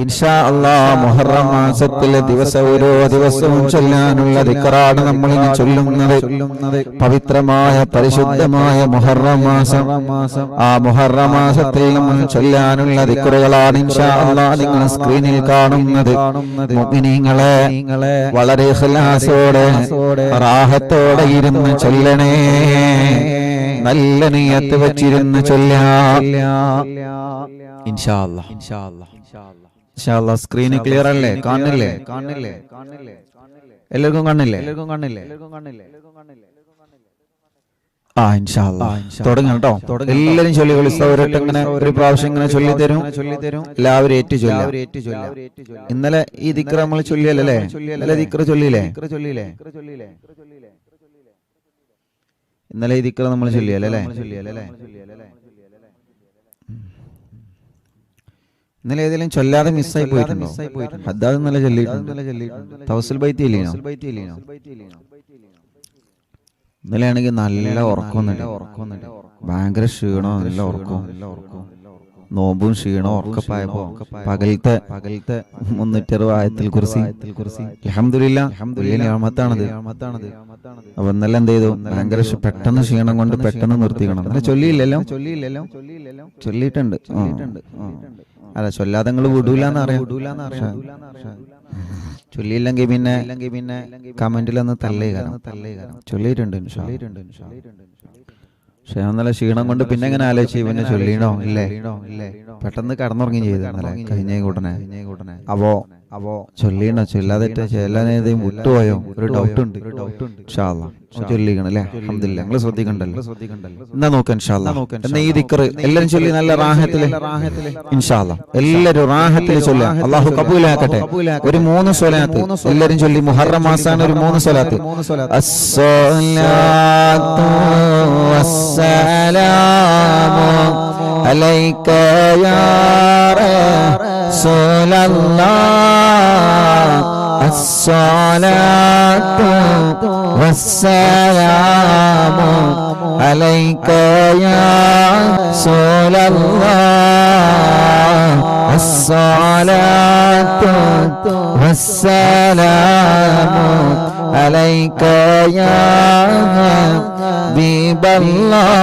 ഇൻഷാ അല്ലാഹ് മുഹറം മാസത്തിലെ ഓരോ ദിവസവും ചൊല്ലാനുള്ള ദിക്റാണ് നമ്മൾ ഇനി ചൊല്ലുന്നത്. പവിത്രമായ പരിശുദ്ധമായ മുഹറം മാസം, ആ മുഹറം മാസത്തിൽ നമ്മൾ ചൊല്ലാനുള്ള ദിക്റുകളാണ് ഇൻഷാ അല്ലാഹ് നിങ്ങൾ സ്ക്രീനിൽ കാണുന്നത്. മുഅ്മിനീങ്ങളെ വളരെ ഇഖ്ലാസോടെ റാഹത്തോടെ ഇരുന്ന് ചൊല്ലണേ, നല്ല നിയ്യത്ത് വെച്ചിരുന്ന് ചൊല്ലാം ഇൻഷാ അല്ലാഹ്. ഇൻഷാ അല്ലാഹ് സ്ക്രീൻ ക്ലിയർ അല്ലേ? കാണില്ലേ? എല്ലാവർക്കും കാണില്ലേ? ആ ഇൻഷാ അല്ലാഹ് തുടങ്ങാം കേട്ടോ. എല്ലാവരും ചൊല്ലി വിളിച്ചവരൊക്കെ ഇങ്ങനെ ഒരു പ്രാവശ്യം ഇങ്ങനെ ചൊല്ലി തരും. എല്ലാവരും ഏറ്റു ചൊല്ലാം. ഇന്നലെ ഈ ദിക്ർ നമ്മൾ ചൊല്ലിയല്ലേ? ഇന്നലെ ദിക്ർ ചൊല്ലിയില്ലേ? ഇന്നലെ ഈ ദിക്ർ നമ്മൾ ചൊല്ലിയല്ലേ? ഇന്നലെ ഏതെങ്കിലും ചൊല്ലാതെ മിസ്സായി പോയിട്ടുണ്ടോ? ഹദ്ദാദ് ഇന്നലെ ചൊല്ലിയിട്ടുണ്ട്. തവസ്സുൽ ബൈത്തി ഇല്ലേനോ? ഇന്നലെ ആണെങ്കിൽ നല്ല ഉറക്കം, ഭയങ്കര ക്ഷീണോ, നല്ല ഉറക്കം, നോമ്പും ക്ഷീണോ ഉറക്കപ്പായപ്പോ പകലത്തെ 360 ആയത്തുൽ കുർസി അൽഹംദുലില്ലാഹ് വലിയ നിഅമത്താണത്. അപ്പൊ ഇന്നലെ എന്ത് ചെയ്തു? ഭയങ്കര പെട്ടെന്ന് ക്ഷീണം കൊണ്ട് പെട്ടെന്ന് നിർത്തിക്കണം. ഇന്നലെ ചൊല്ലിയില്ലല്ലോ? ചൊല്ലിയിട്ടുണ്ട്. അല്ല ചൊല്ലാതെ നിങ്ങൾ വിടൂലെന്ന് അറിയാം. ചൊല്ലിയില്ലെങ്കിൽ പിന്നെ കമന്റിലൊന്ന് തള്ളിയേക്കാം. ചൊല്ലിയിട്ടുണ്ട്. പക്ഷെ നല്ല ക്ഷീണം കൊണ്ട് പിന്നെ എങ്ങനെ ആലോചിച്ച് പിന്നെ ചൊല്ലിയണോ ഇല്ലേ? പെട്ടെന്ന് കടന്നുറങ്ങി ചെയ്തു കഴിഞ്ഞ കൂടനെ. അപ്പോ ചൊല്ലിയണോ ചൊല്ലാതെ ചെല്ലാനേതും വിട്ടുപോയോ ഒരു ഡൗട്ട് ഉണ്ട്. ഇൻഷാ അല്ലാഹ് ചൊല്ലിക്കണം അല്ലേ? അൽഹംദുലില്ലാഹ്. നിങ്ങൾ ശ്രദ്ധിക്കണ്ടല്ലോ. എന്നാ നോക്കാം ഇൻഷാ അല്ലാഹ്. എന്നാ ഈ ദിക്ർ എല്ലാരും ചൊല്ലി നല്ല റാഹത്തില് ഇൻഷാ അല്ലാഹ് എല്ലാരും റാഹത്തില് ചൊല്ലാം. അല്ലാഹു കബൂലാക്കട്ടെ. ഒരു 3 സ്വലാത്ത് എല്ലാരും ചൊല്ലി. മുഹറം മാസാണ്, ഒരു 3 സ്വലാത്ത്. അസ്സലാത്തു വസ്സലാമു അലൈക യാ റസൂലല്ലാഹ്, അസ്സലാത്തു വസ്സലാമു അലൈക യാ റസൂലല്ലാഹ്, അസ്സലാത്തു വസ്സലാമു അലൈക യാ ഹബീബല്ലാഹ്,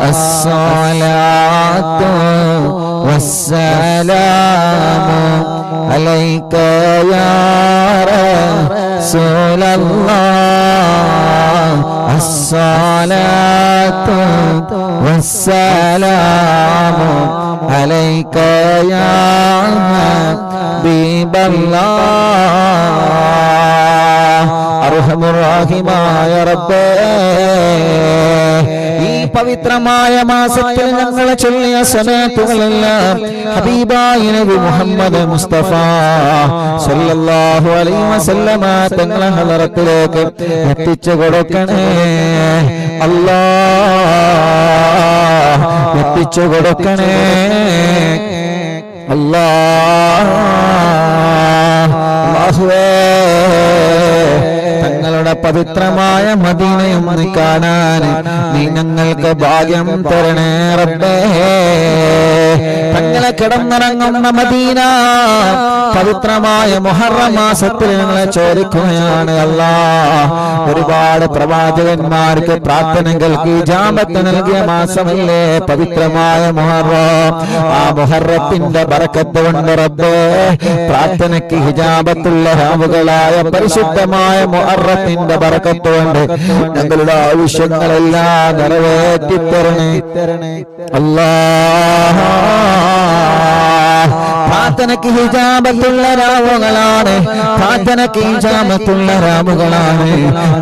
അസ്സലാത്തു വസ്സലാമു അലൈക യാ റസൂലല്ലാഹ്, അസ്സലാത്തു വസ്സലാമു അലൈക യാ ഹബീബല്ലാഹ്. അർഹമുർ റഹീമായ റബ്ബേ, ഈ പവിത്രമായ മാസത്തിൽ ഞങ്ങൾ ചൊല്ലിയ സ്വലാത്തുകളെല്ലാം ഹബീബായ നബി മുഹമ്മദ് മുസ്തഫ സല്ലല്ലാഹു അലൈഹി വസല്ലമ തങ്ങളെ ഹളറത്തിലേക്ക് എത്തിച്ചു കൊടുക്കണേ അല്ലാഹ്, എത്തിച്ചു കൊടുക്കണേ അല്ലാഹുവേ. തങ്ങളുടെ പവിത്രമായ മദീനയും കാണാൻ നീ ഞങ്ങൾക്ക് ഭാഗ്യം തരണേ റബ്ബേ. തങ്ങളെ കിടന്നിറങ്ങുന്ന മദീന പവിത്രമായ മുഹറം മാസത്തിൽ ഞങ്ങളെ ചോദിക്കുകയാണ് അല്ലാഹ്. ഒരുപാട് പ്രവാചകന്മാർക്ക് പ്രാർത്ഥനകൾക്ക് ഇജാബത്ത് നൽകിയ മാസമല്ലേ പവിത്രമായ മുഹറം. ആ മുഹറത്തിന്റെ ബറക്കത്ത് കൊണ്ട് റബ്ബേ പ്രാർത്ഥനയ്ക്ക് ഹിജാബത്തുള്ള രാവുകളായ പരിശുദ്ധമായ മുഹറത്തിന്റെ ബറക്കത്ത് കൊണ്ട് ഞങ്ങളുടെ ആവശ്യങ്ങളെല്ലാം നിറവേറ്റിത്തരണേ അല്ലാഹ്. പ്രാർത്ഥനയ്ക്ക് ഹിജാബത്തുള്ള രാവുകളാണ്, പ്രാർത്ഥനയ്ക്ക് ഹിജാബത്തുള്ള രാവുകളാണ്,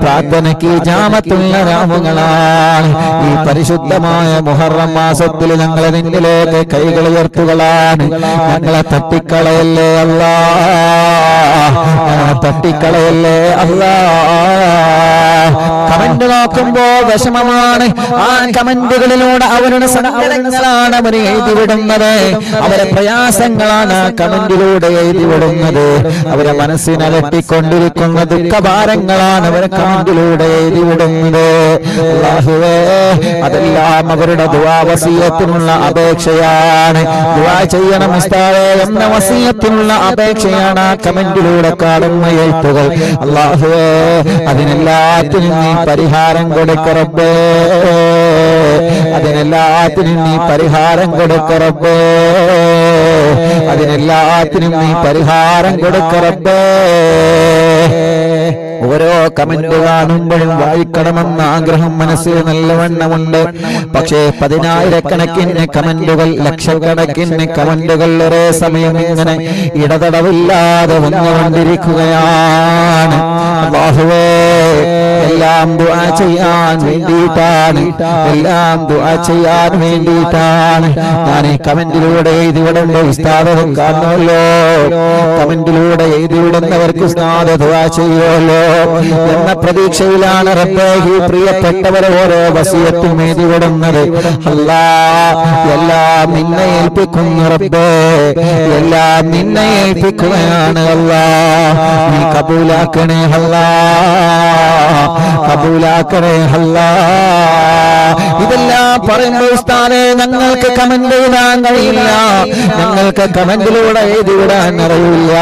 പ്രാർത്ഥനയ്ക്ക് ഹിജാബത്തുള്ള രാവുകളാണ്. ഈ പരിശുദ്ധമായ മുഹറം മാസത്തിൽ ഞങ്ങളെ നിന്നിലേക്ക് കൈകൾ ഉയർത്തുകളാണ്. ഞങ്ങളെ തട്ടിക്കളയല്ലേ അല്ലാഹ്, ഞങ്ങളെ തട്ടിക്കളയല്ലേ അല്ലാഹ്. കമന്റ് നോക്കുമ്പോ വിഷമമാണ്. ആ കമന്റുകളിലൂടെ അവരുടെ സങ്കടങ്ങളാണ് അവർ എഴുതിവിടുന്നത്, അവരുടെ പ്രയാസങ്ങളാണ് കമന്റിലൂടെ എഴുതി വിടുന്നത്. അവരെ മനസ്സിനലട്ടിക്കൊണ്ടിരിക്കുന്ന ദുഃഖഭാരങ്ങളാണ് അവർ കമന്റിലൂടെ എഴുതി വിടുന്നത്. അല്ലാഹുവേ, അതെല്ലാം അവരുടെ ദുആ വസിയത്തിനുള്ള അപേക്ഷയാണ്. ദുആ ചെയ്യണം ഉസ്താദേ എന്ന വസിയത്തിനുള്ള അപേക്ഷയാണ് ആ കമന്റിലൂടെ കാണുന്ന എഴുത്തുകൾ. അല്ലാഹുവേ, അതിനെല്ലാത്തിനും നീ പരിഹാരം കൊടുക്ക റബ്ബേ. അതിനെല്ലാത്തിനും നീ പരിഹാരം കൊടുക്ക റബ്ബേ. അതിനെല്ലാത്തിനും നീ പരിഹാരം കൊടുക്ക റബ്ബേ. ഓരോ കമന്റ് കാണുമ്പോഴും വായിക്കണമെന്ന ആഗ്രഹം മനസ്സിൽ നല്ലവണ്ണമുണ്ട്. പക്ഷേ 10,000-കണക്കിന് കമന്റുകൾ, ലക്ഷക്കണക്കിന് കമന്റുകൾ ഒരേ സമയം ഇങ്ങനെ ഇടതടവില്ലാതെ വന്നുകൊണ്ടിരിക്കുകയാണ്. അല്ലാഹുവേ, എല്ലാം ദുആ ചെയ്യാൻ വേണ്ടിയിട്ടാണ്, എല്ലാം ദുആ ചെയ്യാൻ വേണ്ടിയിട്ടാണ് ഞാൻ ഈ കമന്റിലൂടെ എഴുതി വിടുമ്പോ ഉസ്താദും കാണുമല്ലോ, കമന്റിലൂടെ എഴുതി വിടുന്നവർക്ക് ഉസ്താദ് ദുആ ചെയ്യുമല്ലോ എന്ന പ്രതീക്ഷയിലാണ് റബ്ബേ ഈ പ്രിയപ്പെട്ടവരെ ഓരോ വസിയത്തും എഴുതി വിടുന്നത്. അല്ലാഹ്, എല്ലാം നിന്നെ ഏൽപ്പിക്കുന്നു റബ്ബേ, എല്ലാം നിന്നെ ഏൽപ്പിക്കുകയാണ്. അല്ലാഹ്, നീ കബൂലാക്കണേ അല്ലാഹ്, കബൂലാക്കണേ അല്ലാഹ്. ഇതെല്ലാം പറയുമ്പോൾ ഉസ്താദേ ഞങ്ങൾക്ക് കമന്റ് എഴുതാൻ കഴിയില്ല, ഞങ്ങൾക്ക് കമന്റിലൂടെ എഴുതി വിടാൻ അറിയില്ല.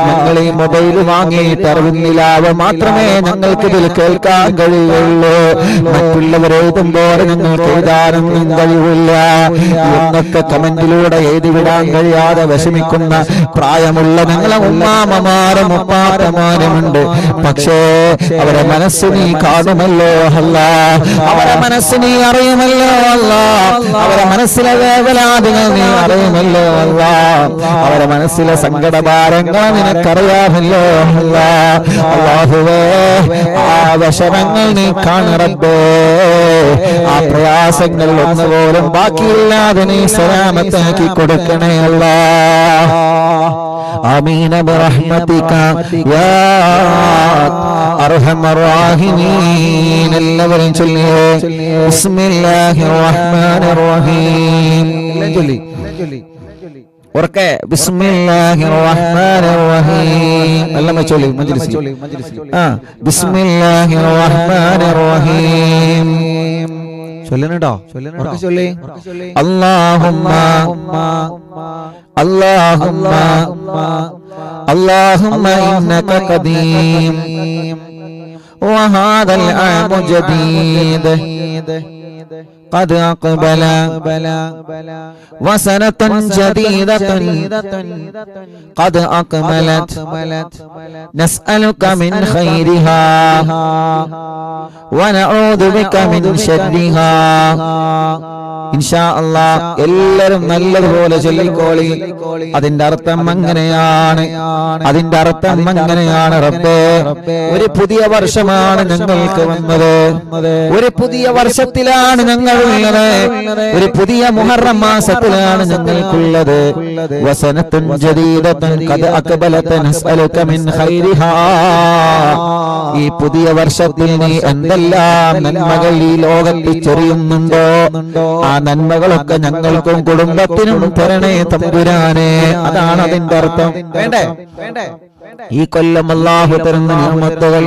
ഞങ്ങൾ ഈ മൊബൈൽ വാങ്ങിയിട്ട് അറിവിന്നിലാവ മാത്രമേ ഞങ്ങൾക്ക് ഇതിൽ കേൾക്കാൻ കഴിയുള്ളൂ. മറ്റുള്ളവർ എഴുതുമ്പോൾ ഞങ്ങൾക്ക് എഴുതാനൊന്നും കഴിയില്ല എന്നൊക്കെ കമന്റിലൂടെ എഴുതി വിടാൻ കഴിയാതെ വിഷമിക്കുന്ന പ്രായമുള്ള ഞങ്ങളെ ഉമ്മാമമാരും ഉപ്പാപ്പമാരുമുണ്ട്. പക്ഷേ അവരെ മനസ്സ് നീ കാണുമല്ലോ അല്ലാഹ്, അവരെ മനസ്സ് നീ അറിയുമല്ലോ അല്ലാഹ്, അവരെ മനസ്സിലെ വേവലാദികൾ നീ അറിയുമല്ലോ അല്ലാഹ്, അവരെ മനസ്സിലെ സങ്കടഭാരങ്ങൾ നിനക്കറിയാമല്ലോ അല്ലാഹ്. അല്ലാഹുവേ, ആ വിഷമങ്ങൾ നീ കാണറബ്ബേ, ആ പ്രയാസങ്ങൾ ഒന്നുപോലും ബാക്കിയില്ലാതെ നീ സലാമത്താക്കി കൊടുക്കണേ അല്ലാഹ്. ആമീൻ ബിറഹ്മതിക യാ അർഹമർ റഹീമീൻ. എല്ലാവരും ചൊല്ലിയേ ബിസ്മില്ലാഹിർ റഹ്മാനിർ റഹീം. ചൊല്ലി ഉറക്കെ ബിസ്മില്ലാഹിർ റഹ്മാനിർ റഹീം. എല്ലാം ചൊല്ലി മജ്ലിസ്. ബിസ്മില്ലാഹിർ റഹ്മാനിർ റഹീം. ചൊല്ലണട്ടോ, ചൊല്ലി. അല്ലാഹുമ്മ അല്ലാഹുമ്മ അല്ലാഹുമ്മ ഇന്നക ഖദീം വഹാദൽ ആമു ജദീദ് قد أقبل وسنة جديدة قد أقبلت نسألك من خيرها ونعوذ بك من شرها. ഇൻഷാ അല്ലാഹ് എല്ലാവരും നല്ലതുപോലെ ചൊല്ലിക്കോളി. അതിന്റെ അർത്ഥം അങ്ങനെയാണ്, അതിന്റെ അർത്ഥം അങ്ങനെയാണ്. റബ്ബേ, ഒരു പുതിയ വർഷമാണ് ഞങ്ങൾക്ക് വന്നത്, ഒരു പുതിയ വർഷത്തിലാണ് ഞങ്ങൾ ഉള്ളത്, ഒരു പുതിയ മുഹറം മാസത്തിലാണ് ഞങ്ങൾക്കുള്ളത്. വസനത്തുൻ ജദീദത്തുൻ ഖദ് അഖബലത നസ്അലുക മിൻ ഖൈരിഹാ. ഈ പുതിയ വർഷത്തിൽ നീ എന്തെല്ലാം നന്മകൾ ഈ ലോകത്തിൽ ചൊരിയുന്നുണ്ടോ ആ നന്മകളൊക്കെ ഞങ്ങൾക്കും കുടുംബത്തിനും തരണേ തമ്പുരാനെ. അതാണ് അതിന്റെ അർത്ഥം. വേണ്ടേ? ഈ കൊല്ലം അല്ലാഹു തരുന്ന നിഅമത്തുകൾ,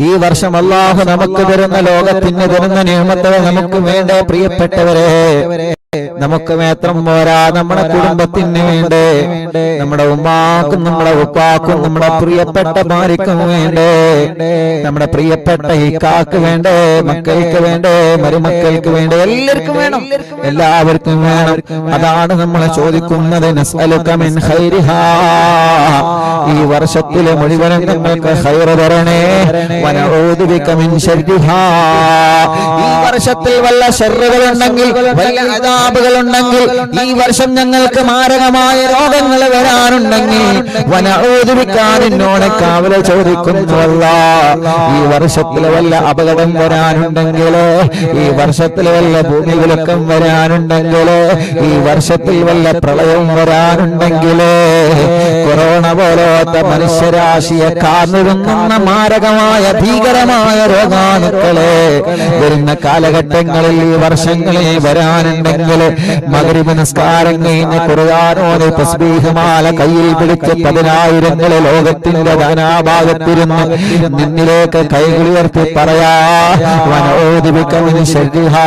ഈ വർഷം അല്ലാഹു നമുക്ക് തരുന്ന ലോകത്തിന് തരുന്ന നിഅമത്തുകൾ നമുക്ക് വേണ്ടേ പ്രിയപ്പെട്ടവരെ? നമുക്ക് മാത്രം പോരാ, നമ്മുടെ കുടുംബത്തിന് വേണ്ടേ, നമ്മുടെ ഉമ്മാക്കും നമ്മുടെ ഉപ്പാക്കും നമ്മുടെ പ്രിയപ്പെട്ട ഭാര്യക്കും വേണ്ടേ, നമ്മുടെ പ്രിയപ്പെട്ട ഇക്കാക്ക് വേണ്ടേ, മക്കൾക്ക് വേണ്ടേ, മരുമക്കൾക്ക് വേണ്ടേ, എല്ലാവർക്കും വേണം, എല്ലാവർക്കും വേണം. അതാണ് നമ്മൾ ചോദിക്കുന്നത്. നസ്അലുക മിൻ ഖൈരിഹാ. ഈ വർഷത്തിലെ മുഴുവനും നിങ്ങൾക്ക് ഖൈർ തരണേ. വനഊദു ബിക മിൻ ശർരിഹാ. ഈ വർഷത്തിൽ വല്ല ശർറുകളുണ്ടെങ്കിൽ, വല്ല അദാബുകളുണ്ടെങ്കിൽ, ഈ വർഷം ഞങ്ങൾക്ക് മാരകമായ രോഗങ്ങൾ വരാനുണ്ടെങ്കിൽ വനഊദു ബിക, നിന്നോട് കാവല ചോദിക്കുന്നു അല്ലാഹ്. ഈ വർഷത്തിൽ വല്ല അപകടം വരാനുണ്ടെങ്കിൽ, ഈ വർഷത്തിൽ വല്ല ഭൂമികുലുക്കം വരാനുണ്ടെങ്കിൽ, ഈ വർഷത്തിൽ വല്ല പ്രളയം വരാനുണ്ടെങ്കിൽ, കൊറോണ പോലത്തെ മനുഷ്യരാശിയെ കാർന്നിടുന്ന മാരകമായ ഭീകരമായ രോഗാണുക്കളെ വരുന്ന കാലഘട്ടങ്ങളിൽ, ഈ വർഷങ്ങളിൽ വരാനുണ്ടെങ്കിൽ ഉണ്ടെങ്കിൽ മഗ്രിബ് നിസ്കാരം കഴിഞ്ഞ് ഖുർആൻ ഓതി തസ്ബീഹ് മാല കയ്യിൽ പിടിച്ച് 10,000 ലോകത്തിന്റെ നാനാഭാഗത്തിരുന്ന് നിന്നിലേക്ക് കൈകൾ ഉയർത്തി പറയാ വനഊദു ബിക മിൻ ശർരിഹാ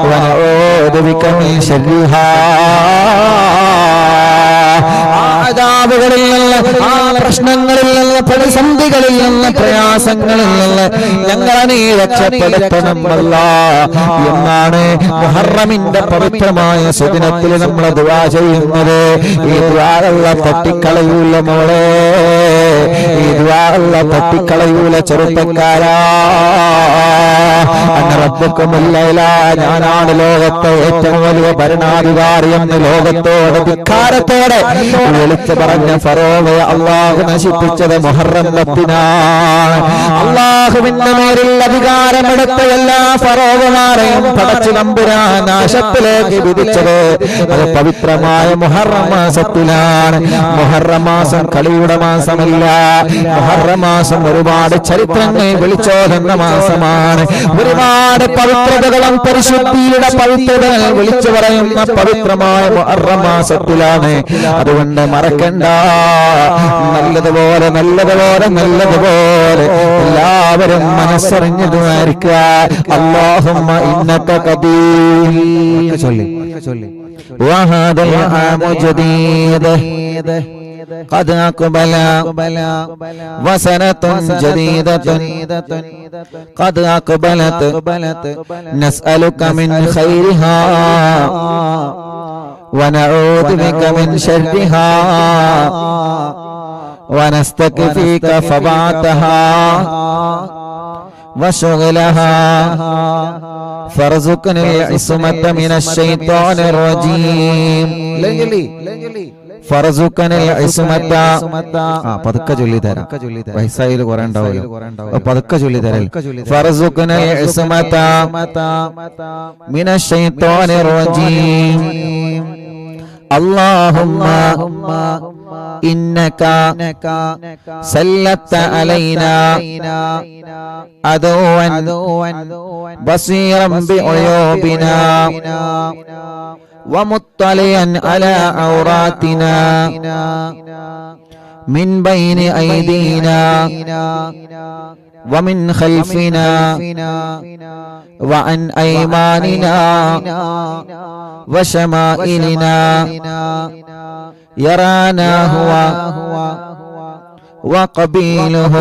വനഊദു ബിക മിൻ ശർരിഹാ. ആദാബുകളിൽ നിന്ന്, ആ പ്രശ്നങ്ങളിൽ നിന്ന്, പ്രതിസന്ധികളിൽ നിന്ന്, പ്രയാസങ്ങളിൽ നിന്ന് ഞങ്ങളെ നീ രക്ഷപ്പെടുത്തണം അല്ലാഹ് എന്നാണ് മുഹറമിന്റെ പവിത്രമായ സുദിനത്തിൽ നമ്മൾ ദുആ ചെയ്യുന്നത്. ഈ ദുആ അല്ലാഹ് തട്ടിക്കളയൂല മോളെ, ഈ ദുആ അല്ലാഹ് തട്ടിക്കളയൂല ചെറുപ്പക്കാരാ. റബ്ബുക്കുമുല്ലൈല, ഞാനാണ് ലോകത്തെ ഏറ്റവും വലിയ ഭരണാധികാരി എന്ന് ലോകത്തോട് ധിക്കാരത്തോടെ വിളിച്ചു പറഞ്ഞ ഫറോവയെ അള്ളാഹു നശിപ്പിച്ചത് മുഹറം 10-നാണ്. അള്ളാഹുവിന്റെ മേലിൽ അധികാരമെടുത്ത എല്ലാ ഫറോവമാരെയും പടച്ചു തമ്പുരാൻ നാശത്തിലേക്ക് വിധിച്ചത് അത് പവിത്രമായ മുഹറം മാസത്തിലാണ്. മുഹറം മാസം കളിയുടെ മാസമല്ല. മുഹറം മാസം ഒരുപാട് ചരിത്രങ്ങൾ വിളിച്ചോതുന്ന മാസമാണ്. ഒരുപാട് പവിത്രതകളും പരിശുദ്ധിയുടെ പവിത്രതകൾ വിളിച്ചു പറയുന്ന പവിത്രമായ മുഹറം മാസത്തിലാണ്. അതുകൊണ്ട് മറക്കണ്ട, നല്ലതുപോലെ നല്ലതുപോലെ നല്ലതുപോലെ എല്ലാവരും മനസ്സറിഞ്ഞു ദ്വാരിക്കുക. അല്ലാഹുമ്മ ഇന്നക ഖദീർ ചൊല്ലി വഹദൽ ആമു ജദീദ് قد أقبل وسنة جديدة قد أقبلت نسألك من خيرها ونعوذ بك من شرها ونستكفيك فبعتها وشغلها فارزقنا العصمة من الشيطان الرجيم. ഫർസുക്കനിൽ ഇസ്മത, പതുക്കെ ചൊല്ലി തരാം, വയസ്സായിൽ കുറെ ഉണ്ടാവുമല്ലോ, പതുക്കെ ചൊല്ലി തരൽ. ഫർസുക്കനിൽ ഇസ്മത മിനശ് ശൈത്വാനിർ റജീം. അല്ലാഹുമ്മ ഇന്നക സല്ലത്ത അലൈനാ അദുവൻ ബസീറൻ ബിഉയൂബിനാ ومطلعا على عوراتنا من بين أيدينا ومن خلفنا وعن أيماننا وشمائلنا يرانا هو وقبيله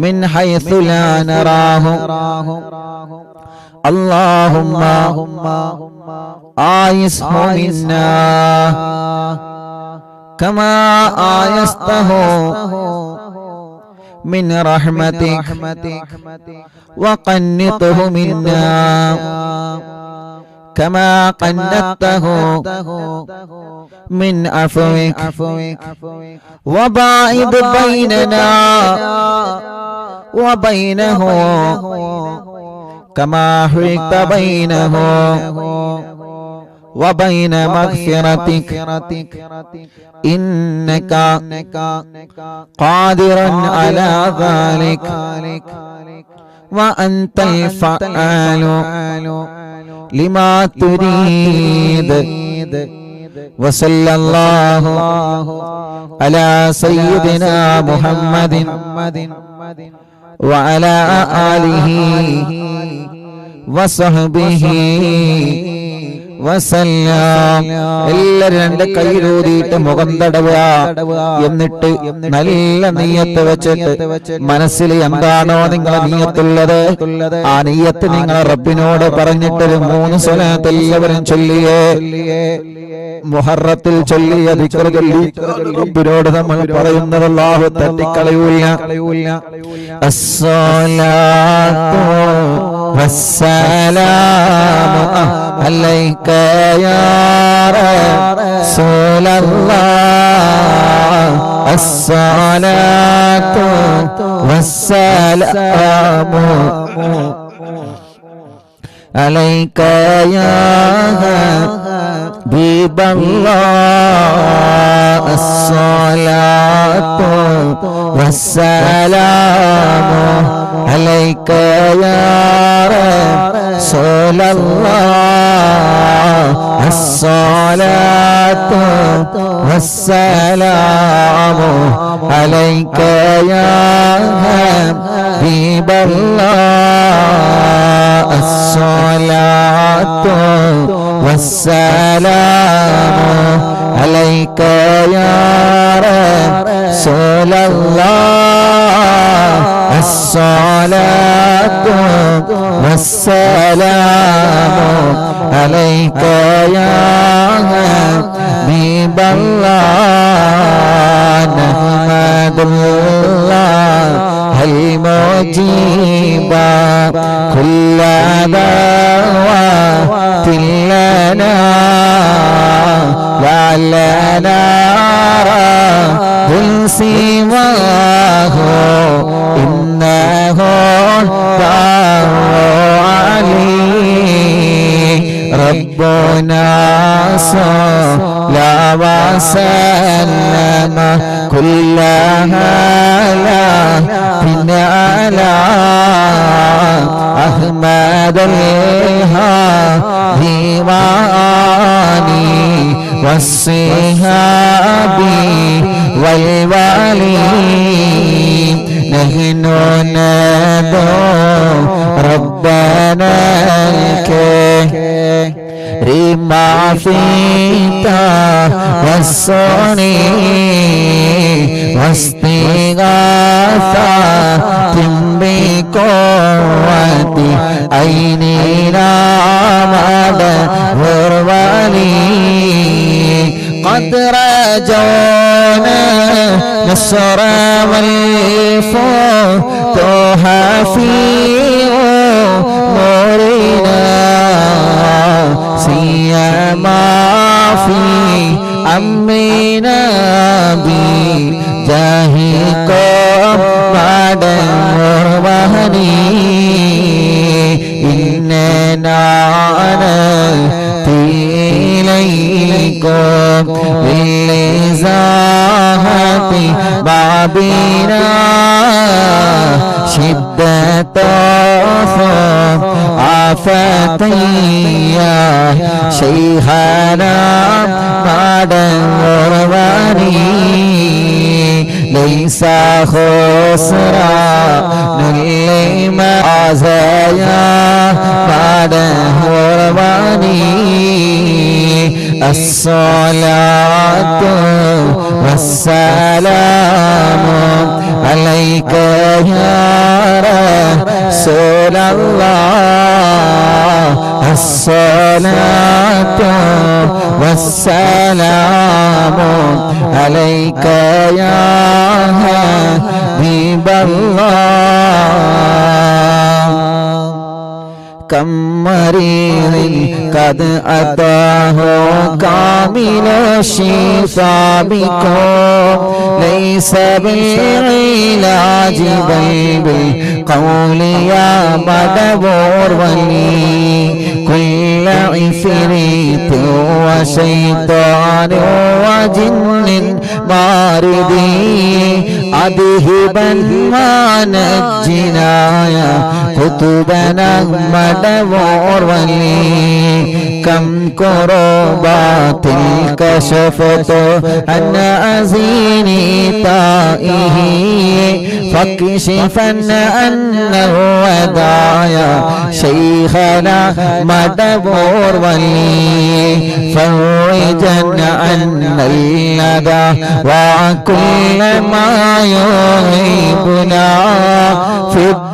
من حيث لا نراه. اللهم آيسه منا كما آيسته من رحمتك وقنطه منا كما قنطته من عفوك وباعد بيننا وبينه كما حيلت بينه وبين مغفرتك إنك قادر على ذلك وأنت الفعال لما تريد. وصلى الله على سيدنا محمد وعلى آله وصحبه വസല്ലം. എല്ലാവരും രണ്ട് കൈയിലൂതിയിട്ട് മുഖം തടവുക. എന്നിട്ട് നല്ല നിയ്യത്ത് വെച്ചിട്ട് മനസ്സിൽ എന്താണോ നിങ്ങളെ നിയ്യത്തുള്ളത് ആ നിയ്യത്ത് നിങ്ങളെ റബ്ബിനോട് പറഞ്ഞിട്ടൊരു 3 സ്വലാത്ത് എല്ലാവരും ചൊല്ലിയേ. മുഹറത്തിൽ ചൊല്ലിയ ദിക്ർ ചൊല്ലി റബ്ബിനോട് നമ്മൾ പറയുന്നത് അല്ലാഹു തട്ടിക്കളയൂല. അസ്സലാത്തു വസ്സലാമു അലൈക യാ റസൂലല്ലാഹ്. അസ്സലാത്തു വസ്സലാമു عليك يا حبيب الله الصلاة والسلام عليك يا رسول الله الصلاة والسلام عليك يا حبيب الله الصلاة والسلام عليك يا رسول الله الصلاة والسلام عليك يا حبيب الله نحمد الله المجيب كل دعوة لنا وعلنا رب سواه إنه علي ربنا صلى وسلم كل هلا على أحمد الهادي وآله والصحاب والوالي نحن ندعو ربنا الكريم في توسلي واستغاثة بقوة عيننا والوالي قد رجونا نصر والفتوح في أمورنا سيما في أمرنا بجاهكم بعد مربهني إننا إليكم بالإزاحة بابنا شدة عفتيا شيخنا بعد مربهني ليس خسران لما عزايا بعد مرباني الصلاة والسلام عليك يا رسول الله الصلاة والسلام عليك يا حبيب الله كم مريض قد أتاه كامل الشفاء بكم ليس بالعلاج بل بالقول يا مدبور ولي كل عفريت وشيطان وجن ماردي أذهبا ما نجنا يا قطبنا مدبور ولي كم كربات كشفت عن أزيني طائه فاكشفا أن الودايا شيخنا مدبور ولي فرجا عن الندى وكل ما يغيبنا في الدنيا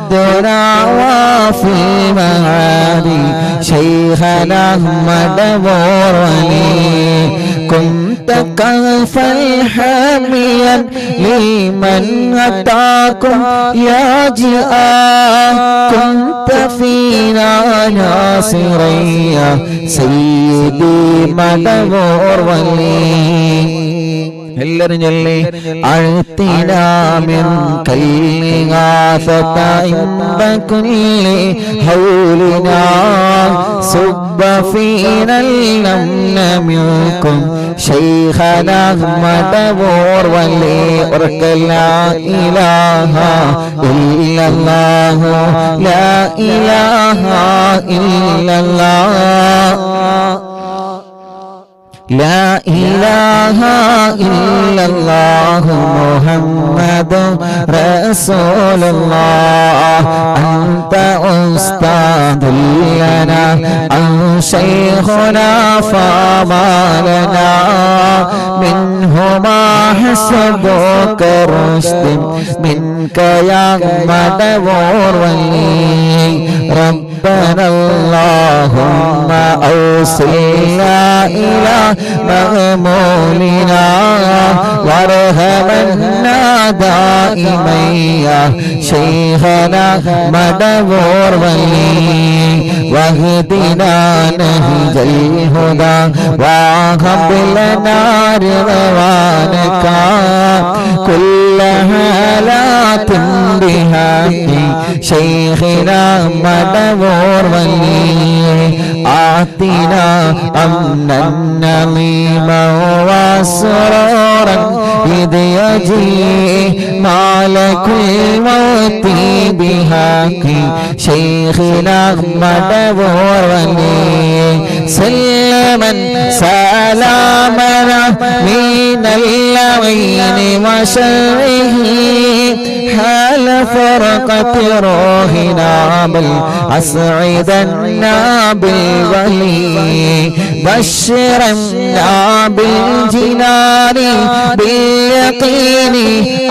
وفي المعادي شيخنا مدبور ولي كنت كفا حاميا لمن أتاكم يا جاء كنت فينا ناصريا سيدي مدبور ولي എല്ലാരും ചൊല്ലി അഴുത്തിനാമിൻ കല്ലിഗാസതഇംബകുല്ലി ഹൗലിനാ സുബ്ബ ഫീനൽ ലംനമിൽക്കും ശൈഖനാ മദവൂർ വലി ഉർക്കലാ ഇലാഹ ഇല്ലല്ലാഹു ലാ ഇലാഹ ഇല്ലല്ലാഹ് لا إله إلا الله محمد رسول الله أنت أستاذ لنا أو شيخنا فما لنا منهما حسبك رشد منك يا مدبور ولي ربنا اللهم أوصلنا إلى مغمولنا وارحمنا دائما يا شيخنا مدبور ولي واهدنا نهج الهدى وهب لنا رضوانك كل حالات بحق شيخنا مدبور ولي آتنا أمنا نعيما وسرورا إذ يجيء مالك الموت بحق شيخنا مدبور ولي سلما سلامنا من اللعين وشره حال فرقة روحنا بل أسعدنا بالولي بشرنا بالجنان باليقين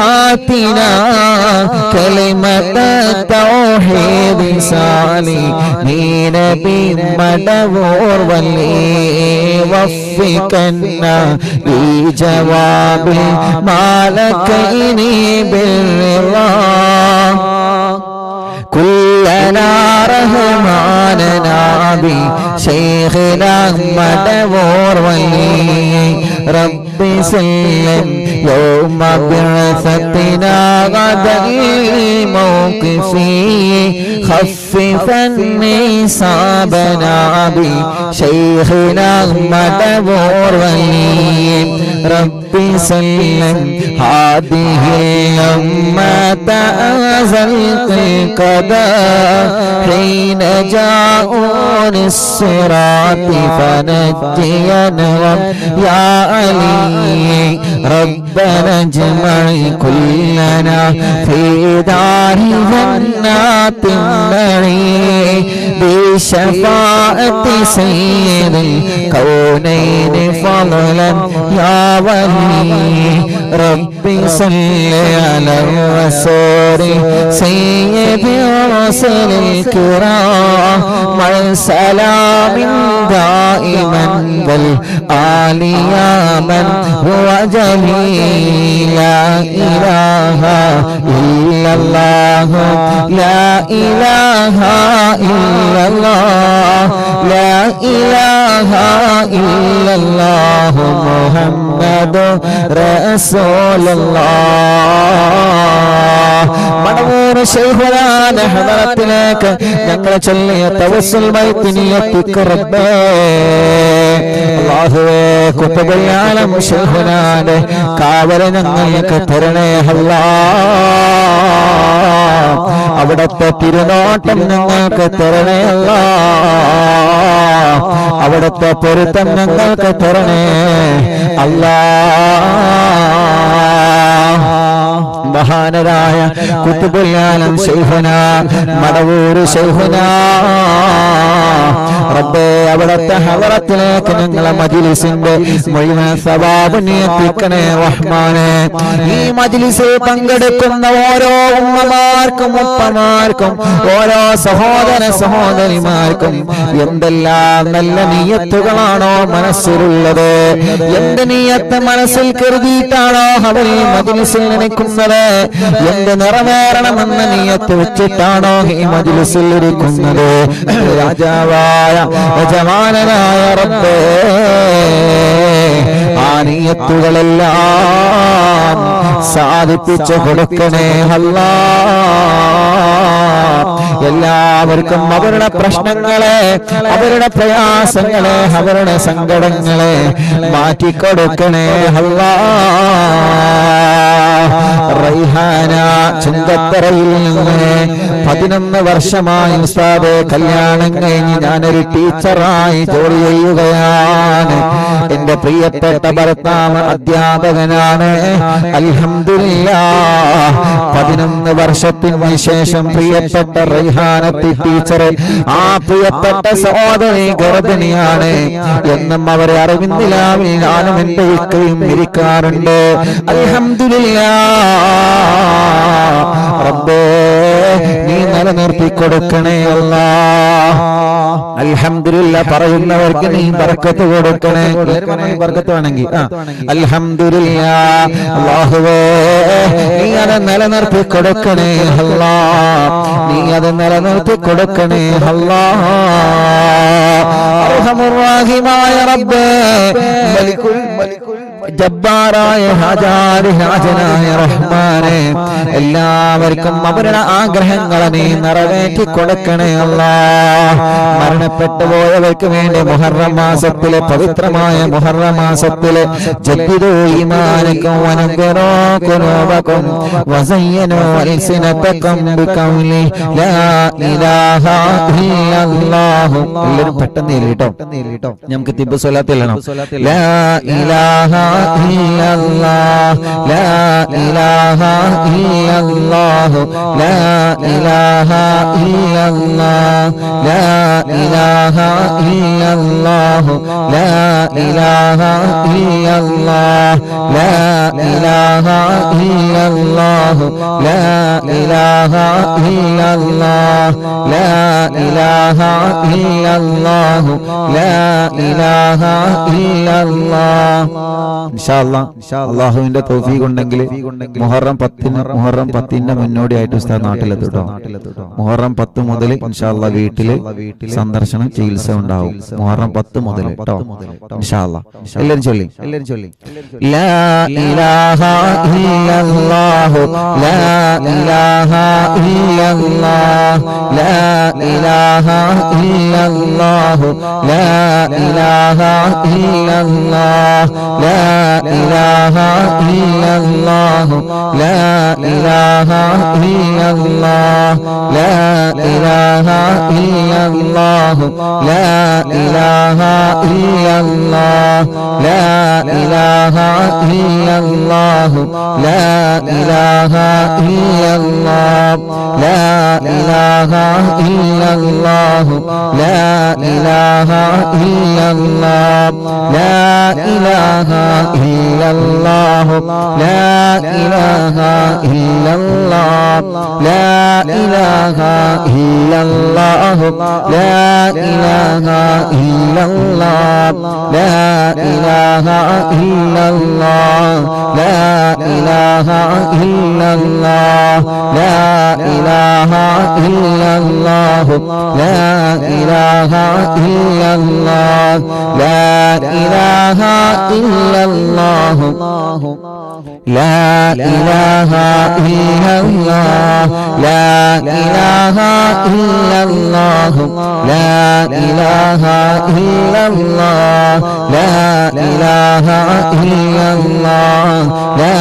آتنا كلمة التوحيد سالمين بمدبور ولي وفقنا لجواب المالكين بالرضا كلنا رحماننا بشيخنا مدبور ولي رب سلم يوم بعثتنا غدا الموقف خففا حسابنا بشيخنا مدبور ولي رب سلم هذه الأمة أزلت القضاء حين جاءون الصراط فنجينهم يا علي ربنا اجمع كلنا في دار جنات النعيم بشفاعة سيد الكونين فضلا يا ولي ربي صل على الرسول سيد الرسل الكرام مع سلام دائما والآل يا من هو جليل لا إله إلا الله لا إله إلا الله لا إله إلا الله محمد رسول الله മടവൂർ ശൈഖുനാന ഹദറത്തിലേക്ക് ഞങ്ങൾ ചൊല്ലിയ തവസ്സുൽ ബൈത്തിനിയത്തിക്ക് റബ്ബേ അല്ലാഹുവേ ഖുത്ബുൽ ആലം ശൈഖുനാന്റെ കാവൽ ഞങ്ങൾക്ക് തരണേ അല്ലാഹ് അവിടുത്തെ തിരുനോട്ടം ഞങ്ങൾക്ക് തരണേ അല്ലാഹ് അവിടുത്തെ പൊരുത്തം ഞങ്ങൾക്ക് തരണേ അല്ലാഹ് മഹാനരായ ഖുത്ബുൽ ആലം ശൈഖുനാ മടവൂർ ശൈഖുനാ റബ്ബേ അവിടുത്തെ ഹളറത്തിലേക്ക് ഞങ്ങളെ മജ്ലിസിന്റെ മുഴുവൻ സവാബ് നീട്ടിക്കണേ റഹ്മാനേ ഈ മജ്ലിസിൽ പങ്കെടുക്കുന്ന ഓരോ ഉമ്മമാർക്കും ഉപ്പമാർക്കും ഓരോ സഹോദര സഹോദരിമാർക്കും എന്തെല്ലാം നല്ല നിയ്യത്തുകളാണോ മനസ്സിലുള്ളത് എന്ത് നിയ്യത്ത് മനസ്സിൽ കരുതിയിട്ടാണോ അവർ ഈ മജ്ലിസിൽ നിൽക്കുന്നത് എന്ത് നിറവേറണമെന്ന നിയ്യത്ത് വെച്ചിട്ടാണോ ഈ മജ്ലിസിൽ ഇരിക്കുന്നത് രാജാവായ യജമാനനായ റബ്ബേ ആ നീയത്തുകളെല്ലാം സാധിപ്പിച്ചു കൊടുക്കണേ അല്ലാഹ്. എല്ലാവർക്കും അവരുടെ പ്രശ്നങ്ങളെ, അവരുടെ പ്രയാസങ്ങളെ, അവരുടെ സങ്കടങ്ങളെ മാറ്റിക്കൊടുക്കണേ അല്ലാഹ്. റൈഹാന ചുങ്കത്തറയിൽ നിന്ന് 11 വർഷമായി ഉസ്താദേ കല്യാണം കഴിഞ്ഞ് ഞാനൊരു ടീച്ചറായി ജോലി ചെയ്യുകയാണ്. എന്റെ പ്രിയപ്പെട്ട ഭർത്താവ് അധ്യാപകനാണ്. അൽഹംദുലില്ലാഹ് 11 വർഷത്തിന് ശേഷം പ്രിയപ്പെട്ട റൈഹാനത്തി ടീച്ചർ, ആ പ്രിയപ്പെട്ട സഹോദരി ഗർഭിണിയാണ് എന്നും അവരെ അറിവിന്ദിലാവിൽ ഞാനും എന്റെ ഇക്കയും ഇരിക്കാറുണ്ട്. അൽഹംദുലില്ലാഹ് റബ്ബേ നീ നിലനിർത്തി കൊടുക്കണേ അല്ലാഹ്. അൽഹംദുലില്ലാഹ് പറയുന്നവർക്ക് നീ ബർക്കത്ത് കൊടുക്കണേ. ബർക്കത്ത് വേണമെങ്കിൽ അൽഹംദുലില്ലാഹ് അല്ലാഹുവേ നീ അത് നിലനിർത്തി കൊടുക്കണേ അല്ലാഹ്. നീ അത് നിലനിർത്തി കൊടുക്കണേ അല്ലാഹ്. അർഹമുർ റഹീമായ റബ്ബേ ജബ്ബാറായ ഹാജനായ റഹ്മാനെ, എല്ലാവർക്കും അവരുടെ ആഗ്രഹങ്ങളെ നീ നിറവേറ്റി കൊടുക്കണേ അല്ലാഹ്. മരണപ്പെട്ടു പോയവർക്ക് വേണ്ടി മുഹറം മാസത്തിലെ പവിത്രമായ മുഹറം മാസത്തിലെ ജദ്ദിദു ഈമാനക്കും വനദിറൂ ഖുലൂബക്കും വസയ്യിനൂ അൽസിനതക്കും ബിഖൗലി ലാ ഇലാഹ ഇല്ലല്ലാഹ്. എല്ലാവരും പെട്ടെന്ന് കേട്ടോ, നമുക്ക് തിബ് സ്വലാത്ത് ചൊല്ലണം. ലാ ഇലാഹ ഇല്ലല്ലാഹ് ലാ ഇലാഹ ഇല്ലല്ലാഹ് ലാ ഇലാഹ ഇല്ലല്ലാഹ് ലാ ഇലാഹ ഇല്ലല്ലാഹ് ലാ ഇലാഹ ഇല്ലല്ലാഹ് ലാ ഇലാഹ ഇല്ലല്ലാഹ് ലാ ഇലാഹ ഇല്ലല്ലാഹ് ലാ ഇലാഹ ഇല്ലല്ലാഹ് ലാ ഇലാഹ ഇല്ലല്ലാഹ്. ഇൻഷാ അല്ലാഹ് അല്ലാഹുവിന്റെ തൗഫീഖ് ഉണ്ടെങ്കിൽ മുഹറം 10 മുന്നോടിയായിട്ട് ഉസ്താദ് നാട്ടിലെത്തും കേട്ടോ. മുഹറം 10 മുതൽ ഇൻഷാ അല്ലാഹ് വീട്ടില് സന്ദർശനം ചികിത്സ ഉണ്ടാവും. മുഹറം 10 മുതൽ കേട്ടോ ഇൻഷാ അല്ലാഹ്. എല്ലാവരും ചൊല്ലി ലാ ഇലാഹ ഇല്ലല്ലാഹു ലാ ഇലാഹ ഇല്ലല്ലാഹ് ലാ ഇലാഹ ഇല്ലല്ലാഹു ലാ ഇലാഹ ഇല്ലല്ലാഹ് ലാ ഇലാഹ ഇല്ലല്ലാഹു ലാ ഇലാഹ ഇല്ലല്ലാഹ് ലാ ഇലാഹ ഇല്ലല്ലാഹു ലാ ഇലാഹ ഇല്ലല്ലാഹ് ലാ ഇലാഹ ഇല്ലല്ലാഹു ലാ ഇലാഹ ഇല്ലല്ലാഹ് ലാ ഇലാഹ ഇല്ലല്ലാഹു ലാ ഇലാഹ ഇല്ലല്ലാഹ് ലാ ഇലാഹ ഇല്ലല്ലാഹു ലാ ഇലാഹ ഇല്ലല്ലാഹ് ലാ ഇലാഹ ഇല്ലല്ലാഹു ലാ ഇലാഹ ഇല്ലല്ലാഹ് ലാ ഇലാഹ ഇല്ലല്ലാഹ് ലാ ഇലാഹ ഇല്ലല്ലാഹ് ലാ ഇലാഹ ഇല്ലല്ലാഹു ലാ ഇലാഹ ഇല്ലല്ലാഹ് ലാ ഇലാഹ ഇല്ലല്ലാഹു ലാ ഇലാഹ ഇല്ലല്ലാഹ് ലാ ഇലാഹ ഇല്ലല്ലാഹു ലാ ഇലാഹ ഇല്ലല്ലാഹ് ലാ ഇലാഹ ഇല്ലല്ലാഹ് ലാ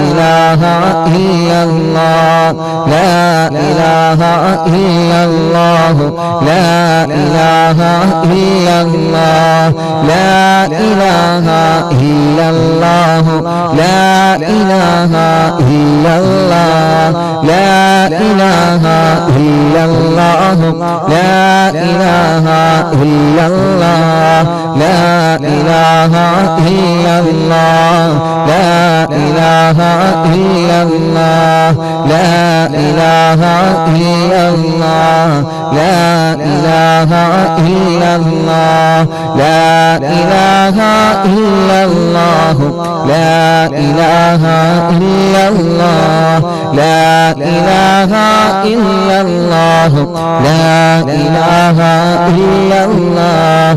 ഇലാഹ ഇല്ലല്ലാഹ് ലാ ഇലാഹ ഇല്ലല്ലാഹു ലാ ഇലാഹ ഇല്ലല്ലാഹ് ലാ ഇലാഹ ഇല്ലല്ലാഹു ലാ ഇലാഹ ഇല്ലല്ലാഹ് ലാ ഇലാഹ ഇല്ലല്ലാഹു ലാ ഇലാഹ ഇല്ലല്ലാഹ് ലാ ഇലാഹ ഇല്ലല്ലാഹ് ലാ ഇലാഹ ഇല്ലല്ലാഹ് ലാ ഇലാഹ ഇല്ലല്ലാഹ് ലാ ഇലാഹ ഇല്ലല്ലാഹ് ലാ ഇലാഹ ഇല്ലല്ലാഹു ലാ ഇലാഹ ഇല്ലല്ലാഹ് ലാ ഇലാഹ ഇല്ലല്ലാഹു ലാ ഇലാഹ ഇല്ലല്ലാഹ്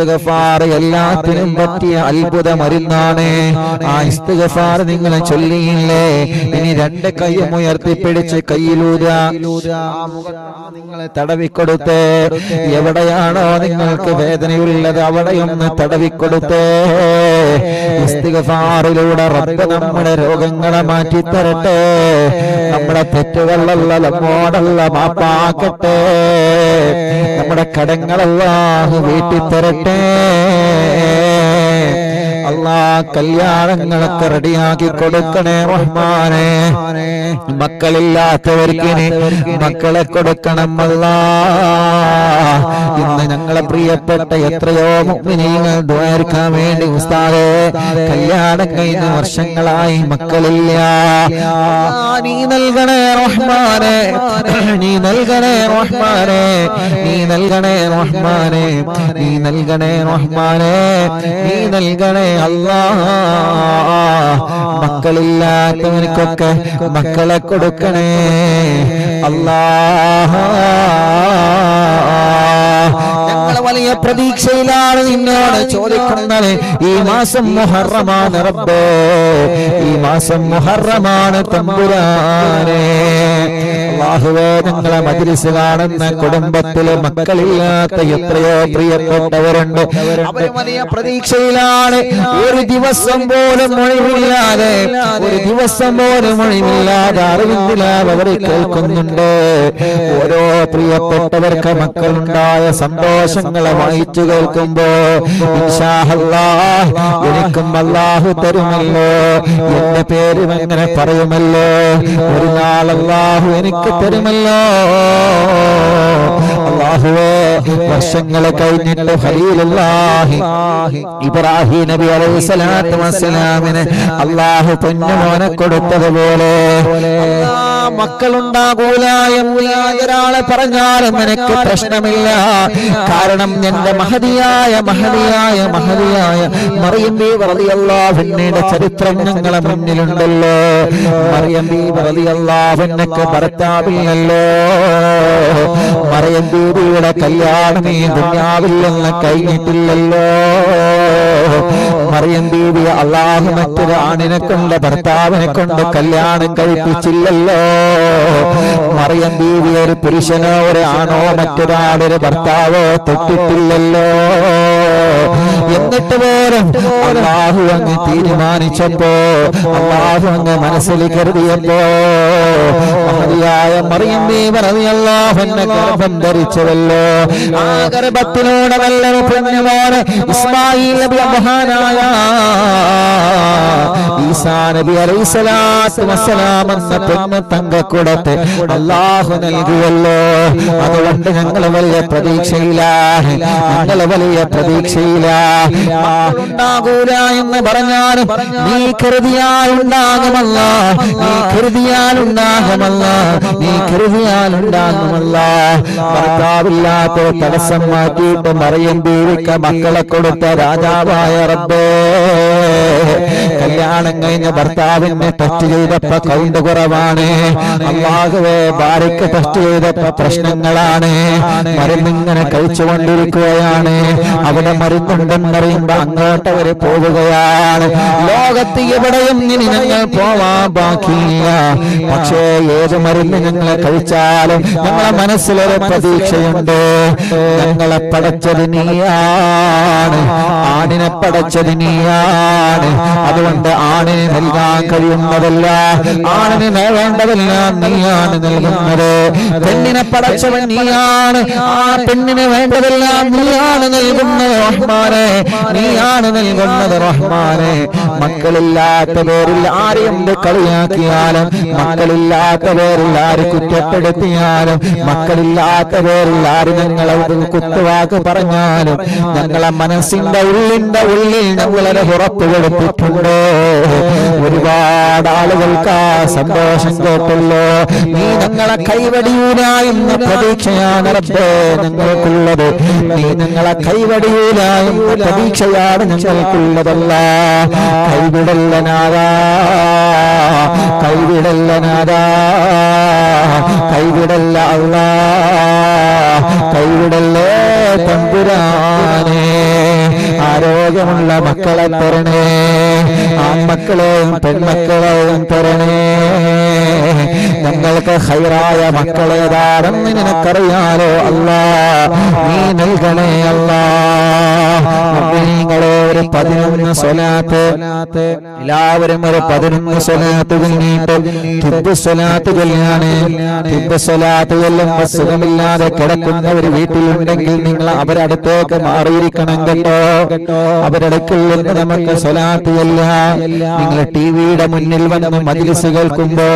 ഇസ്തിഗ്ഫാർ എല്ലാത്തിനും പറ്റിയ അത്ഭുത മരുന്നാണ്. ആ ഇസ്തിഗ്ഫാർ നിങ്ങൾ ചൊല്ലിയില്ലേ, ഇനി രണ്ട് കൈയും ഉയർത്തിപ്പിടിച്ച് കയ്യിലൂരാ നിങ്ങളെ തടവിക്കൊടുത്തേ. എവിടെയാണോ നിങ്ങൾക്ക് വേദനയുള്ളത് അവിടെയൊന്ന് തടവിക്കൊടുത്തേ. ഇസ്തിഗ്ഫാറിലൂടെ റബ്ബ് നമ്മുടെ രോഗങ്ങളെ മാറ്റിത്തരട്ടെ. നമ്മുടെ തെറ്റുകളല്ല നമ്മോടല്ല മാപ്പാക്കട്ടെ. നമ്മുടെ കടങ്ങളല്ലാഹു വീട്ടിത്തരട്ടെ. അല്ലാഹ് കല്യാണങ്ങളൊക്കെ റെഡിയാക്കി കൊടുക്കണേ റഹ്മാനെ. മക്കളില്ലാത്തവർക്ക് മക്കളെ കൊടുക്കണം അല്ലാഹ്. ഇന്ന് ഞങ്ങളെ പ്രിയപ്പെട്ട എത്രയോ മുഅ്മിനീങ്ങൾ ദുആർക്കാൻ വേണ്ടി ഉസ്താദേ കല്യാണം കഴിഞ്ഞ വർഷങ്ങളായി മക്കളില്ല. നീ നൽകണേ റഹ്മാനെ, നീ നൽകണേ റഹ്മാനെ, നീ നൽകണേ റഹ്മാനെ, നീ നൽകണേ റഹ്മാനെ, നീ നൽകണേ അല്ലാഹ്. മക്കളില്ലാത്തവർക്കൊക്കെ മക്കളെ കൊടുക്കണേ അല്ലാഹ്. ഞങ്ങളെ വലിയ പ്രതീക്ഷയിലാണ് നിന്നോട് ചോദിക്കുന്നത്. ഈ മാസം മുഹറമാണ് റബ്ബേ, ഈ മാസം മുഹറമാണ് തമ്പുരാനെ. അല്ലാഹുവേ ഞങ്ങളെ മജ്ലിസ് കാണുന്ന കുടുംബത്തിലെ മക്കളില്ലാത്ത എത്രയോ പ്രിയപ്പെട്ടവരുണ്ട്. അവർ വലിയ പ്രതീക്ഷയിലാണ്. ഒരു ദിവസം പോലും ഒഴിവില്ലാതെ, ഒരു ദിവസം പോലും ഒഴിവില്ലാതെ അറിവിന്ദിലാവ് അവർ കേൾക്കുന്നുണ്ട്. ഓരോ പ്രിയപ്പെട്ടവർക്ക് മക്കളുണ്ടായ സന്തോഷങ്ങളെ വായിച്ചു കേൾക്കുമ്പോ ഇൻഷാ അല്ലാഹ് എനിക്കും അല്ലാഹു തരുമല്ലോ, എന്റെ പേരും എങ്ങനെ പറയുമല്ലോ, ഒരു നാൾ അല്ലാഹു എനിക്ക് തരുമല്ലോ. അല്ലാഹുവേ വർഷങ്ങൾ കഴിഞ്ഞിട്ട് ഖലീലുല്ലാഹി ഇബ്രാഹിം നബി അലൈഹിസ്സലാത്തു വസ്സലാമിനെ അല്ലാഹു പൊന്നുമോനെ കൊടുത്തതുപോലെ മക്കളുണ്ടാകൂല എന്ന് ഒരാളെ പറഞ്ഞാലും എനിക്ക് പ്രശ്നമില്ല. കാരണം എന്റെ മഹദിയായ മറിയം ബീവി റളിയല്ലാഹു അൻഹയുടെ ചരിത്രം ഞങ്ങളെ മുന്നിലുണ്ടല്ലോ. മറിയം ബീവി റളിയല്ലാഹു അൻഹയ്ക്ക് ഭർത്താവില്ലല്ലോ. മറിയം ബീവിയുടെ കല്യാണം ഈ ദുനിയാവിൽ നിന്ന് കഴിഞ്ഞിട്ടില്ലല്ലോ. മറിയം ബീവി അല്ലാഹു മറ്റൊരു ആണിനെ കൊണ്ട് ഭർത്താവിനെ കൊണ്ട് കല്യാണം കഴിപ്പിച്ചില്ലല്ലോ. മറിയം ബീവി ഒരു പുരുഷനോ ഒരു ആണോ മറ്റൊരാളൊരു ഭർത്താവോ തൊട്ടിട്ടില്ലല്ലോ. എന്നിട്ട് പോലും അല്ലാഹു അങ്ങ് തീരുമാനിച്ചപ്പോ, അല്ലാഹു അങ്ങ് മനസ്സിൽ കരുതിയപ്പോ മഹദിയായ മറിയം ബീവി റളിയല്ലാഹു അൻഹ ഗർഭം ധരിച്ചവല്ലോ. ആ ഗർഭത്തിലൂടെ നല്ലൊരു പുണ്യമാണ് ഇസ്മായിൽ നബി മഹാനായ ഈസാ നബി അലൈഹിസ്സലാത്തു വസ്സലാം എന്ന പെണ്ണ് തങ്കക്കുടത്തെ അല്ലാഹു നൽകിയല്ലോ. അതുകൊണ്ട് ഞങ്ങൾ വലിയ പ്രതീക്ഷയിലാണ്, ഞങ്ങൾ വലിയ പ്രതീക്ഷയിലാണ്. മക്കളുണ്ടാകൂല എന്ന് പറഞ്ഞാലും നീ കരുതിയാലുണ്ടാകുമല്ല, നീ കരുതിയാലുണ്ടാകുമല്ല, നീ കരുതിയാലുണ്ടാകുമല്ല. ഭർത്താവില്ലാത്ത തടസ്സം മാറ്റിയിട്ട് മറിയം ബീവിക്ക് മക്കളെ കൊടുത്ത രാജാവായ റബ്ബേ, കല്യാണം കഴിഞ്ഞ ഭർത്താവിനെ ടെസ്റ്റ് ചെയ്തപ്പോ കൗണ്ട് കുറവാണ്. അല്ലാഹുവേ ഭാര്യയ്ക്ക് ടെസ്റ്റ് ചെയ്തപ്പോ പ്രശ്നങ്ങളാണ്. മരുന്നിങ്ങനെ കഴിച്ചുകൊണ്ടിരിക്കുകയാണ്. അവിടെ മരുന്നുണ്ടെന്നറിയുമ്പോ അങ്ങോട്ട് അവര് പോവുകയാണ്. ലോകത്ത് എവിടെയും ഇനി ഞങ്ങൾ പോവാൻ ബാക്കിയില്ല. പക്ഷേ ഏത് മരുന്ന് ഞങ്ങളെ കഴിച്ചാലും ഞങ്ങളെ മനസ്സിലൊരു പ്രതീക്ഷയുണ്ട്. ഞങ്ങളെ പടച്ചത് നീയാണ്, ആണിനെ പടച്ചത് നീയാണ്. അതുകൊണ്ട് ആണിന് നൽകാൻ കഴിയുന്നതല്ല, ആണിന് വേണ്ടതെല്ലാം നീയാണ് നൽകുന്നത്. പെണ്ണിനെ പടച്ചവൻ നീയാണ്, ആ പെണ്ണിന് വേണ്ടതെല്ലാം നീയാണ് നൽകുന്നത് റഹ്മാനെ, നീയാണ് നൽകുന്നത് റഹ്മാനെ. മക്കളില്ലാത്ത പേരിൽ ആരെയും കളിയാക്കിയാലും, മക്കളില്ലാത്ത പേരിൽ ആര് കുറ്റപ്പെടുത്തിയാലും, മക്കളില്ലാത്ത പേരിൽ ആര് ഞങ്ങളെ കുത്തുവാക്ക് പറഞ്ഞാലും ഞങ്ങളെ മനസ്സിന്റെ ഉള്ളിന്റെ ഉള്ളിൽ ഞങ്ങളെ ഉറപ്പ് കൊടുത്തിട്ടുണ്ട്. ഒരുപാട് ആളുകൾക്ക് ആ സന്തോഷം കേട്ടല്ലോ. നീ ഞങ്ങളെ കൈവടിയൂല എന്ന പ്രതീക്ഷയാണ് റബ്ബേ ഞങ്ങൾക്കുള്ളത്. നീ ഞങ്ങളെ കൈവടിയൂല എന്ന പ്രതീക്ഷയാണ് ഞങ്ങൾക്കുള്ളതല്ല. കൈവിടല്ലനാദാ, കൈവിടല്ലനാദാ, കൈവിടല്ല അല്ലാഹ്, കൈവിടല്ലേ തമ്പുരാനേ. ആരോഗ്യമുള്ള മക്കളെ തരണേ, ആൺമക്കളെയും പെൺമക്കളെയും തരണേ. ഞങ്ങൾക്ക് ഖൈറായ മക്കളേതാണെന്ന് നിനക്കറിയാലോ അല്ലാ, നീ നൽകണേ അല്ലാ. മുഅ്മിനീങ്ങളെ ഒരു 11 സ്വലാത്ത്, എല്ലാവരും ഒരു 11 സ്വലാത്ത് ചൊല്ലിയിട്ട് തിബ്ബ് സ്വലാത്ത് ചൊല്ലാണ്. തിബ്ബ് സ്വലാത്ത് ചൊല്ലുമ്പോൾ സുഖമില്ലാതെ കിടക്കുന്ന ഒരു വീട്ടിലുണ്ടെങ്കിൽ നിങ്ങൾ അവരടുത്തേക്ക് മാറിയിരിക്കണം കേട്ടോ. അവരടുക്കിൽ നിന്ന് നമുക്ക് സ്വലാത്ത് ചൊല്ലാം. നിങ്ങൾ ടിവിയുടെ മുന്നിൽ വന്ന് മജ്‌ലിസ് കേൾക്കുമ്പോ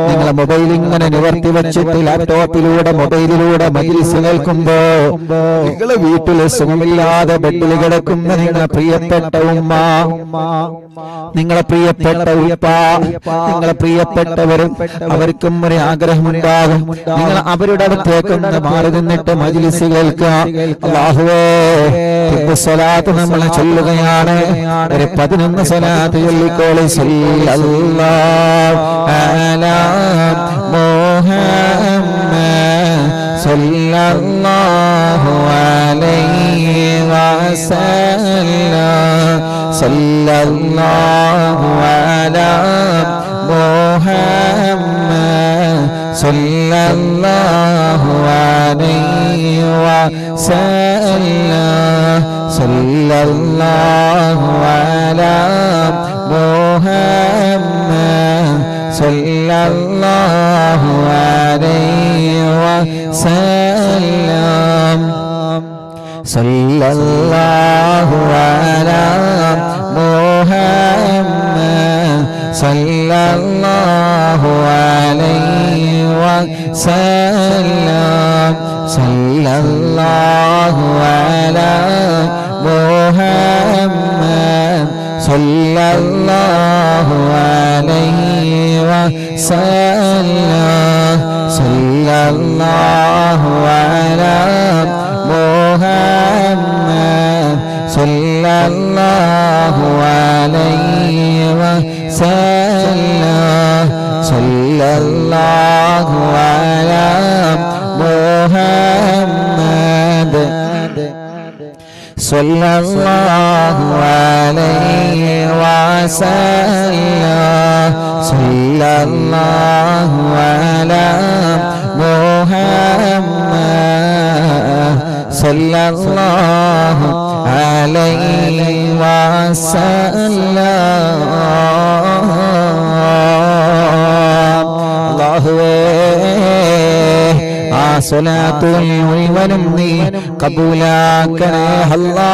നിങ്ങൾ മൊബൈൽ ഇങ്ങനെ നിവർത്തി വെച്ചിട്ട് ലാപ്ടോപ്പിലൂടെ മൊബൈലിലൂടെ മജ്‌ലിസ് കേൾക്കുമ്പോ നിങ്ങളെ വീട്ടിൽ സുഖമില്ലാതെ ബെഡിൽ കിടക്കുന്ന നിങ്ങളെ പ്രിയപ്പെട്ട ഉമ്മ, നിങ്ങളെ പ്രിയപ്പെട്ട ഉപ്പ, നിങ്ങളെ പ്രിയപ്പെട്ടവരും അവർക്കും ഒരു ആഗ്രഹമുണ്ടാകും. നിങ്ങൾ അവരുടെ അടുത്തേക്കൊന്ന് മാറി നിന്നിട്ട് മജ്‌ലിസ് കേൾക്കുക. അല്ലാഹുവേ, തിബ്ബ് സ്വലാത്ത് നമ്മൾ ചൊല്ലുകയാണ്. ഒരു 11 സ്വലാത്ത് ചൊല്ലിക്കോളി. സല്ലല്ലാഹു അലാ മുഹമ്മദ് സല്ലല്ലാഹു അലൈഹി വസല്ലം. സല്ലല്ലാഹു അലാ മുഹമ്മദ് സല്ലല്ലാഹു അലൈഹി വസല്ലം. സല്ലല്ലാഹു അലാ മുഹമ്മദ് സല്ലല്ലാഹു അലൈഹി വസല്ലം. സല്ലല്ലാഹു അലാ മുഹമ്മദ് സല്ലല്ലാഹു അലൈഹി വസല്ലം. സല്ലല്ലാഹു അലാ മുഹമ്മദ് സല്ലല്ലാഹു അലൈഹി വസല്ലം. സല്ലല്ലാഹു അലാ മുഹമ്മദ് സല്ലല്ലാഹു അലൈഹി വസല്ലം. സല്ലല്ലാഹു അലാ മുഹമ്മദ് സല്ലല്ലാഹു അലൈഹി വസല്ലം. സല്ലല്ലാഹു അലാ മുഹമ്മദ് സല്ലല്ലാഹു അലൈഹി വസല്ലം. അല്ലാഹുവേ, ആ സ്വലാത്തുകൾ മുഴുവനും നീ കബൂലാക്കണേ അല്ലാ.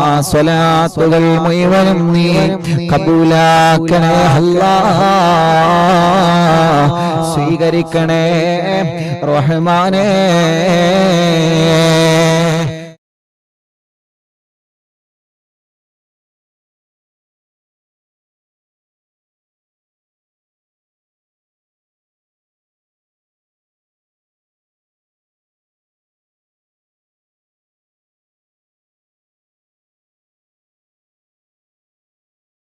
ആ സ്വലാത്തുകൾ മുഴുവനും നീ കബൂലാക്കണേ അല്ലാ. സ്വീകരിക്കണേ റഹ്മാനേ.